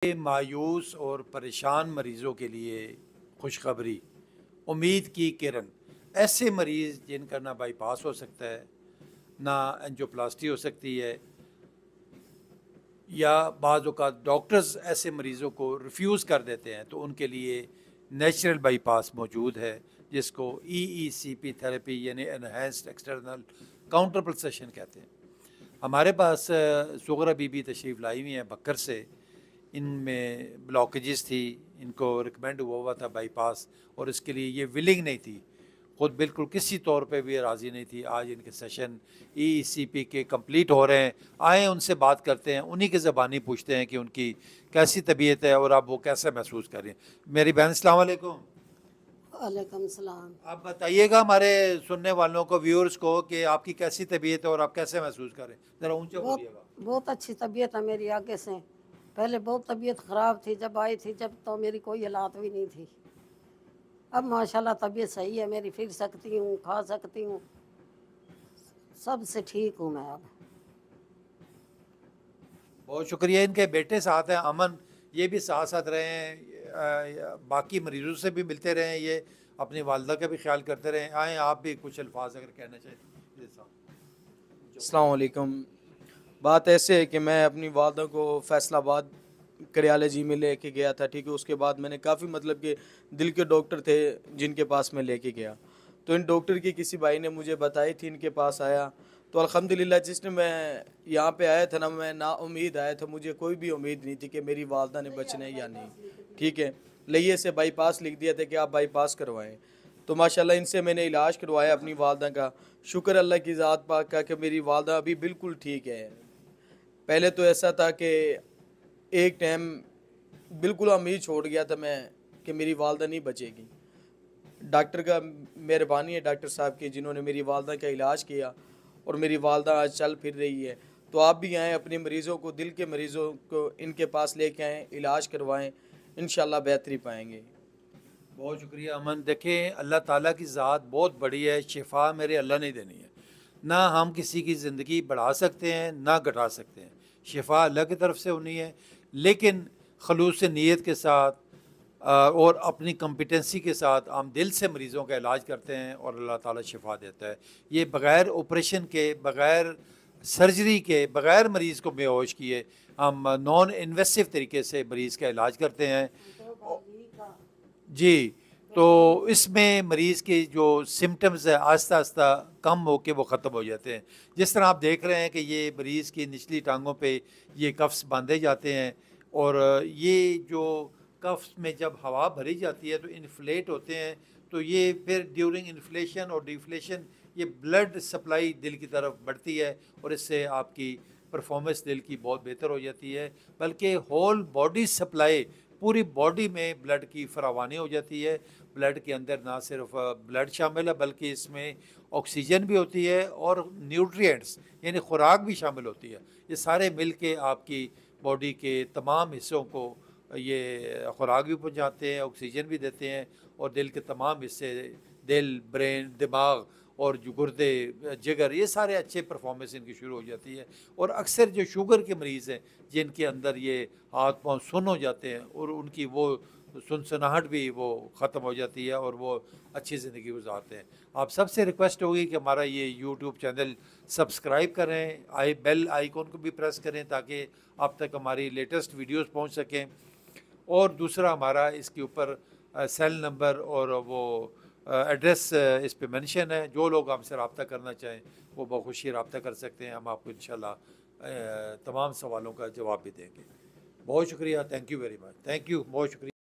मायूस और परेशान मरीज़ों के लिए खुशखबरी, उम्मीद की किरण। ऐसे मरीज़ जिनका ना बाईपास हो सकता है, ना एंजियोप्लास्टी हो सकती है, या बाज़ औक़ात डॉक्टर्स ऐसे मरीज़ों को रिफ्यूज़ कर देते हैं, तो उनके लिए नेचुरल बाईपास मौजूद है, जिसको EECP थेरेपी यानी एनहांस्ड एक्सटर्नल काउंटर पल्सेशन कहते हैं। हमारे पास सुगरा बीबी तशरीफ़ लाई हुई हैं बक्कर से। इनमें ब्लॉकेजेस थी, इनको रिकमेंड हुआ हुआ था बाईपास, और इसके लिए ये विलिंग नहीं थी, ख़ुद बिल्कुल किसी तौर पे भी राज़ी नहीं थी। आज इनके सेशन EECP के कंप्लीट हो रहे हैं, आए उनसे बात करते हैं, उन्हीं की ज़बानी पूछते हैं कि उनकी कैसी तबीयत है और अब वो कैसे महसूस कर रही हैं। मेरी बहन अस्सलाम वालेकुम। वालेकुम सलाम। आप बताइएगा हमारे सुनने वालों को, व्यूअर्स को, कि आपकी कैसी तबीयत है और आप कैसे महसूस कर रहे हैं। ज़रा ऊंचा बहुत बोलिएगा। बहुत अच्छी तबीयत है मेरी आगे से। पहले बहुत तबीयत ख़राब थी, जब आई थी जब तो मेरी कोई हालात भी नहीं थी। अब माशाल्लाह तबीयत सही है मेरी, फिर सकती हूँ, खा सकती हूँ, सबसे ठीक हूँ मैं अब। बहुत शुक्रिया। इनके बेटे साथ हैं अमन, ये भी साथ साथ रहे हैं, बाकी मरीजों से भी मिलते रहे हैं, ये अपनी वालदा का भी ख्याल करते रहे। आए आप भी कुछ अल्फाज अगर कहना चाहिए। अस्सलाम वालेकुम। बात ऐसे है कि मैं अपनी वालदा को फैसलाबाद कार्डियोलॉजी में लेके गया था, ठीक है। उसके बाद मैंने काफ़ी मतलब कि दिल के डॉक्टर थे जिनके पास मैं लेके गया, तो इन डॉक्टर की किसी भाई ने मुझे बताई थी, इनके पास आया तो अल्हम्दुलिल्लाह जिसने मैं यहाँ पे आया था ना, मैं ना उम्मीद आया था, मुझे कोई भी उम्मीद नहीं थी कि मेरी वालदा ने बचना है या नहीं, ठीक है। लइये से बाईपास लिख दिया था कि आप बाईपास करवाएं, तो माशाल्लाह इनसे मैंने इलाज करवाया अपनी वालदा का। शुक्र अल्लाह की ज़ात पाक का कि मेरी वालदा अभी बिल्कुल ठीक है। पहले तो ऐसा था कि एक टाइम बिल्कुल उम्मीद छोड़ गया था मैं कि मेरी वालदा नहीं बचेगी। डॉक्टर का मेहरबानी है, डॉक्टर साहब की, जिन्होंने मेरी वालदा का इलाज किया और मेरी वालदा आज चल फिर रही है। तो आप भी आएँ, अपने मरीज़ों को, दिल के मरीज़ों को इनके पास लेके आएँ, इलाज करवाएँ, इंशाल्लाह बेहतरी पाएंगे। बहुत शुक्रिया अमन। देखें, अल्लाह ताला की ज़ात बहुत बड़ी है, शिफा मेरे अल्लाह ने देनी है। ना हम किसी की ज़िंदगी बढ़ा सकते हैं, ना घटा सकते हैं। शिफा अल्लाह की तरफ से होनी है, लेकिन खलूस नीयत के साथ और अपनी कम्पिटेंसी के साथ हम दिल से मरीज़ों का इलाज करते हैं और अल्लाह ताला शिफा देता है। ये बग़ैर ऑपरेशन के, बग़ैर सर्जरी के, बग़ैर मरीज़ को बेहोश किए हम नॉन इन्वेसिव तरीके से मरीज़ का इलाज करते हैं। जी, तो इसमें मरीज़ के जो सिम्पटम्स है आहिस्ता आहिस्ता कम होके वो ख़त्म हो जाते हैं। जिस तरह आप देख रहे हैं कि ये मरीज़ की निचली टांगों पे ये कफ्स बांधे जाते हैं, और ये जो कफ्स में जब हवा भरी जाती है तो इन्फ्लेट होते हैं, तो ये फिर ड्यूरिंग इन्फ्लेशन और डिफ्लेशन ये ब्लड सप्लाई दिल की तरफ बढ़ती है, और इससे आपकी परफॉर्मेंस दिल की बहुत बेहतर हो जाती है। बल्कि होल बॉडी सप्लाई, पूरी बॉडी में ब्लड की फरावानी हो जाती है। ब्लड के अंदर ना सिर्फ ब्लड शामिल है, बल्कि इसमें ऑक्सीजन भी होती है और न्यूट्रिएंट्स यानी खुराक भी शामिल होती है। ये सारे मिल के आपकी बॉडी के तमाम हिस्सों को ये खुराक भी पहुँचाते हैं, ऑक्सीजन भी देते हैं, और दिल के तमाम हिस्से, दिल, ब्रेन, दिमाग और जो गुर्दे, जिगर, ये सारे अच्छे परफॉर्मेंस इनकी शुरू हो जाती है। और अक्सर जो शुगर के मरीज़ हैं, जिनके अंदर ये हाथ पाँव सुन्न हो जाते हैं, और उनकी वो सुनसनाहट भी वो ख़त्म हो जाती है और वो अच्छी ज़िंदगी गुजारते हैं। आप सबसे रिक्वेस्ट होगी कि हमारा ये यूट्यूब चैनल सब्सक्राइब करें, बेल आइकॉन को भी प्रेस करें, ताकि आप तक हमारी लेटेस्ट वीडियोस पहुंच सकें। और दूसरा, हमारा इसके ऊपर सेल नंबर और वो एड्रेस इस पे मेंशन है। जो लोग हमसे रब्ता करना चाहें वो बखुशी रब्ता कर सकते हैं। हम आपको इंशाल्लाह तमाम सवालों का जवाब भी देंगे। बहुत शुक्रिया। Thank you very much. Thank you. बहुत शुक्रिया।